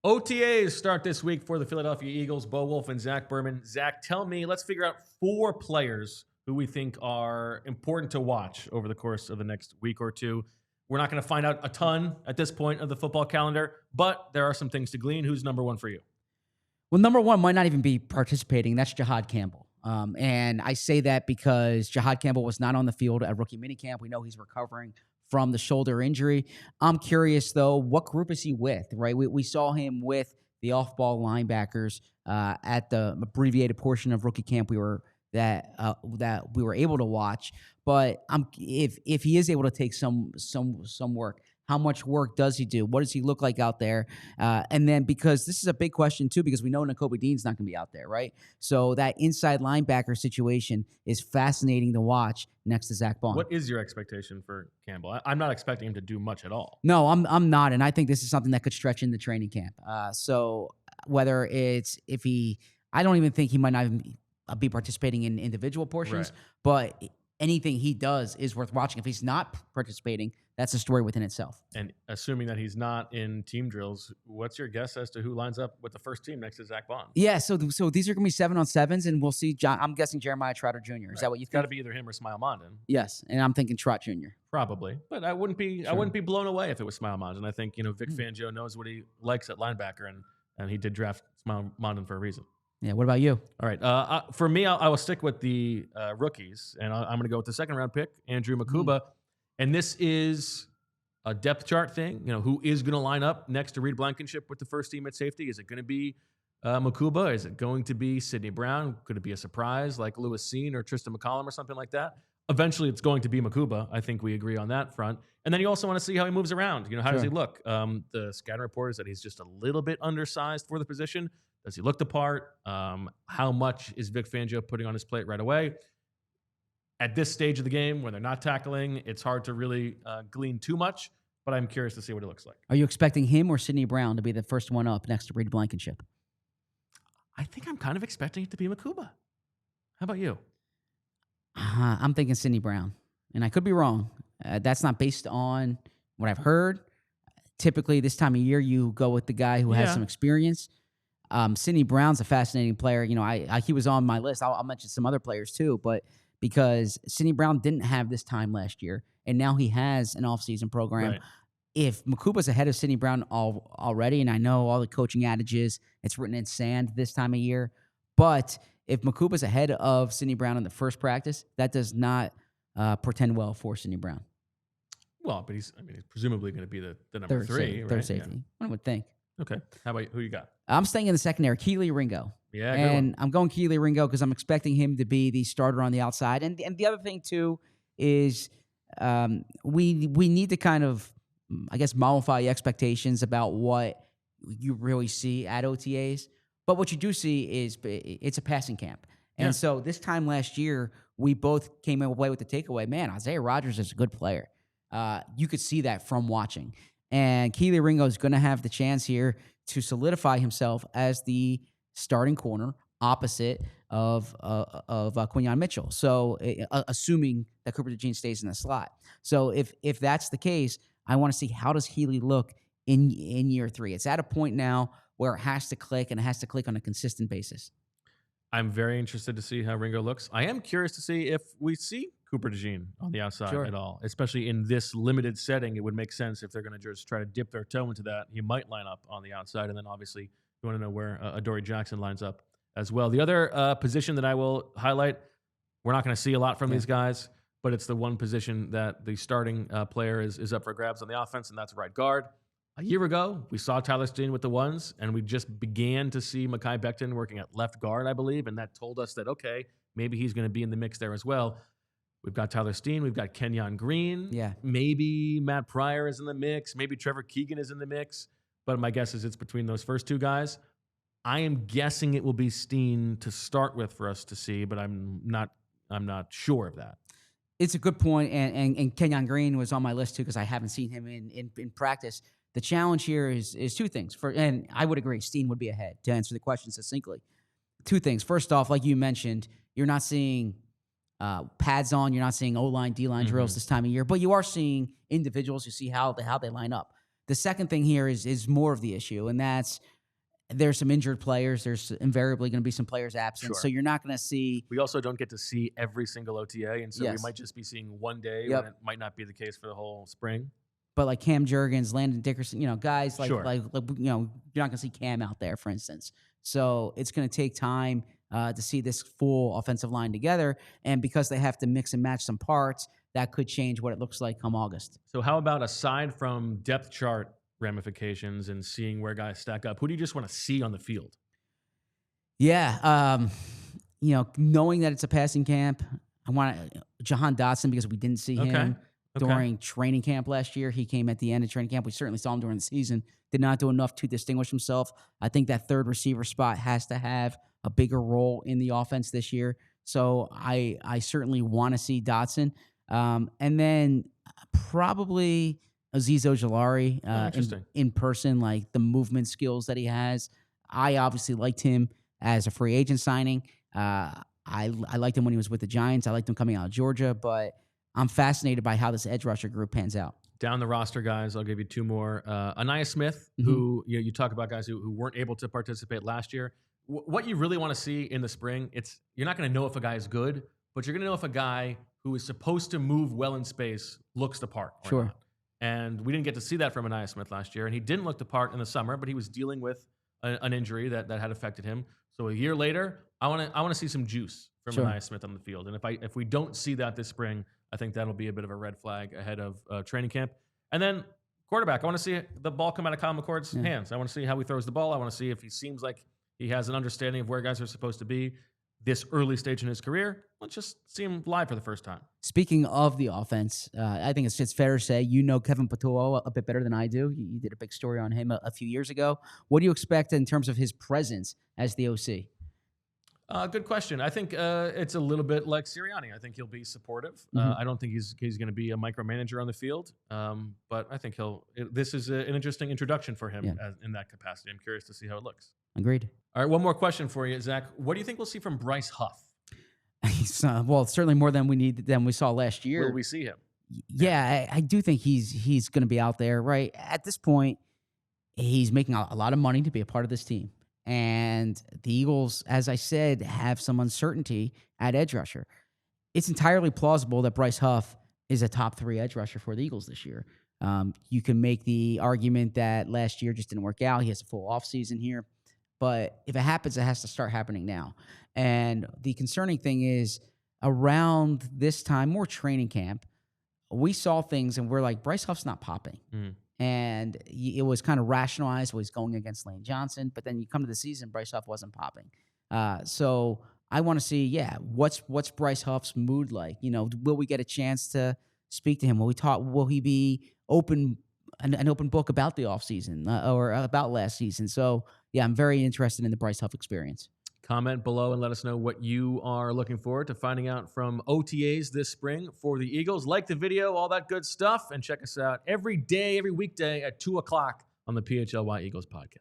OTAs start this week for the Philadelphia Eagles, Bo Wolf and Zach Berman. Zach, tell me, let's figure out 4 players who we think are important to watch over the course of the next week or two. We're not going to find out a ton at this point of the football calendar, but there are some things to glean. Who's number 1 for you? Well, number 1 might not even be participating. That's Jiad Campbell. And I say that because Jiad Campbell was not on the field at rookie minicamp. We know he's recovering from the shoulder injury. I'm curious, though, what group is he with, right? We saw him with the off-ball linebackers at the abbreviated portion of rookie camp that we were able to watch. But if he is able to take some work, how much work does he do? What does he look like out there? And then because this is a big question too, because we know Nakobe Dean's not going to be out there, right? So that inside linebacker situation is fascinating to watch next to Zach Bond. What is your expectation for Campbell? I'm not expecting him to do much at all. No, I'm not, and I think this is something that could stretch into training camp. So whether it's I don't even think he might not even be participating in individual portions, Right. but anything he does is worth watching. If he's not participating, that's a story within itself. And assuming that he's not in team drills, what's your guess as to who lines up with the first team next to Zach Bond? Yeah, so these are going to be 7-on-7s, and we'll see. I'm guessing Jeremiah Trotter Jr. Is Right. that what you It's got think? to be either him or Smile Mondin. Yes, and I'm thinking Trot Jr. Probably, but I wouldn't be blown away if it was Smile Mondin. I think Vic Mm. Fangio knows what he likes at linebacker, and he did draft Smile Mondin for a reason. Yeah, what about you? All right, for me, I will stick with the rookies, and I'm going to go with the second round pick, Andrew Makuba, and this is a depth chart thing. Who is going to line up next to Reed Blankenship with the first team at safety? Is it going to be Makuba? Is it going to be Sidney Brown? Could it be a surprise like Lewis Seen or Tristan McCollum or something like that? Eventually, it's going to be Makuba. I think we agree on that front. And then you also want to see how he moves around. How does he look? The scouting report is that he's just a little bit undersized for the position. Does he look the part? How much is Vic Fangio putting on his plate right away? At this stage of the game, when they're not tackling, it's hard to really glean too much, but I'm curious to see what it looks like. Are you expecting him or Sidney Brown to be the first one up next to Reed Blankenship? I think I'm kind of expecting it to be Makuba. How about you? I'm thinking Sidney Brown, and I could be wrong. That's not based on what I've heard. Typically, this time of year, you go with the guy who has some experience. Sidney Brown's a fascinating player. He was on my list. I'll mention some other players too, but because Sidney Brown didn't have this time last year, and now he has an offseason program. Right. If Makuba's ahead of Sidney Brown already, and I know all the coaching adages, it's written in sand this time of year, but if Makuba's ahead of Sidney Brown in the first practice, that does not portend well for Sidney Brown. Well, but he's presumably going to be the number 3, right? Third safety. Yeah. I would think. Okay. How about who you got? I'm staying in the secondary, Keely Ringo. Yeah, good and one. I'm going Keely Ringo because I'm expecting him to be the starter on the outside. And the other thing too is we need to kind of, I guess, mollify expectations about what you really see at OTAs. But what you do see is it's a passing camp. And so this time last year, we both came away with the takeaway, man, Isaiah Rodgers is a good player. You could see that from watching. And Keely Ringo is going to have the chance here to solidify himself as the starting corner opposite of Quinyon Mitchell. So assuming that Cooper DeJean stays in the slot. So if that's the case, I want to see how does Keely look in year 3. It's at a point now where it has to click, and it has to click on a consistent basis. I'm very interested to see how Ringo looks. I am curious to see if we see Cooper DeJean on the outside at all, especially in this limited setting. It would make sense if they're going to just try to dip their toe into that. He might line up on the outside, and then obviously you want to know where Adoree Jackson lines up as well. The other position that I will highlight, we're not going to see a lot from these guys, but it's the one position that the starting player is up for grabs on the offense, and that's right guard. A year ago, we saw Tyler Steen with the ones, and we just began to see Mekhi Becton working at left guard, I believe, and that told us that, okay, maybe he's going to be in the mix there as well. We've got Tyler Steen. We've got Kenyon Green. Yeah. Maybe Matt Pryor is in the mix. Maybe Trevor Keegan is in the mix. But my guess is it's between those first 2 guys. I am guessing it will be Steen to start with for us to see, but I'm not sure of that. It's a good point, and Kenyon Green was on my list too because I haven't seen him in practice. The challenge here is 2 things. And I would agree, Steen would be ahead to answer the question succinctly. 2 things. First off, like you mentioned, you're not seeing pads on. You're not seeing O-line, D-line drills this time of year, but you are seeing individuals. You see how they line up. The second thing here is more of the issue, and that's there's some injured players. There's invariably going to be some players absent, Sure. so you're not going to see. We also don't get to see every single OTA, and so we Yes. might just be seeing one day Yep. when it might not be the case for the whole spring. But like Cam Jurgens, Landon Dickerson, guys like Sure. you're not going to see Cam out there, for instance. So it's going to take time to see this full offensive line together, and because they have to mix and match some parts, that could change what it looks like come August. So how about aside from depth chart ramifications and seeing where guys stack up, who do you just want to see on the field? Yeah, knowing that it's a passing camp, I want Jahan Dotson because we didn't see him during training camp last year. He came at the end of training camp. We certainly saw him during the season. Did not do enough to distinguish himself. I think that third receiver spot has to have a bigger role in the offense this year. So I certainly want to see Dotson. And then probably Azeez Ojulari in person, like the movement skills that he has. I obviously liked him as a free agent signing. I liked him when he was with the Giants. I liked him coming out of Georgia, but I'm fascinated by how this edge rusher group pans out. Down the roster, guys, I'll give you two more. Anaya Smith, who you talk about guys who weren't able to participate last year. What you really want to see in the spring, you're not going to know if a guy is good, but you're going to know if a guy who is supposed to move well in space looks the part or not. And we didn't get to see that from Anaya Smith last year, and he didn't look the part in the summer, but he was dealing with an injury that had affected him. So a year later, I want to see some juice from Anaya Smith on the field. And if we don't see that this spring, I think that'll be a bit of a red flag ahead of training camp. And then quarterback, I want to see the ball come out of Kyle McCord's hands. I want to see how he throws the ball. I want to see if he seems like he has an understanding of where guys are supposed to be this early stage in his career. Let's just see him live for the first time. Speaking of the offense, I think it's fair to say Kevin Patullo a bit better than I do. You did a big story on him a few years ago. What do you expect in terms of his presence as the OC? Good question. I think it's a little bit like Sirianni. I think he'll be supportive. I don't think he's going to be a micromanager on the field, but I think this is an interesting introduction for him in that capacity. I'm curious to see how it looks. Agreed. All right, one more question for you, Zach. What do you think we'll see from Bryce Huff? Well, certainly more than we saw last year. Will we see him? Yeah, I do think he's going to be out there, right? At this point, he's making a lot of money to be a part of this team. And the Eagles, as I said, have some uncertainty at edge rusher. It's entirely plausible that Bryce Huff is a top 3 edge rusher for the Eagles this year. You can make the argument that last year just didn't work out. He has a full offseason here. But if it happens, it has to start happening now. And the concerning thing is around this time, more training camp, we saw things and we're like, Bryce Huff's not popping. And it was kind of rationalized. Well, he's going against Lane Johnson. But then you come to the season, Bryce Huff wasn't popping. So I want to see, what's Bryce Huff's mood like? Will we get a chance to speak to him? Will he be an open book about the offseason or about last season? So, I'm very interested in the Bryce Huff experience. Comment below and let us know what you are looking forward to finding out from OTAs this spring for the Eagles. Like the video, all that good stuff, and check us out every weekday at 2 o'clock on the PHLY Eagles podcast.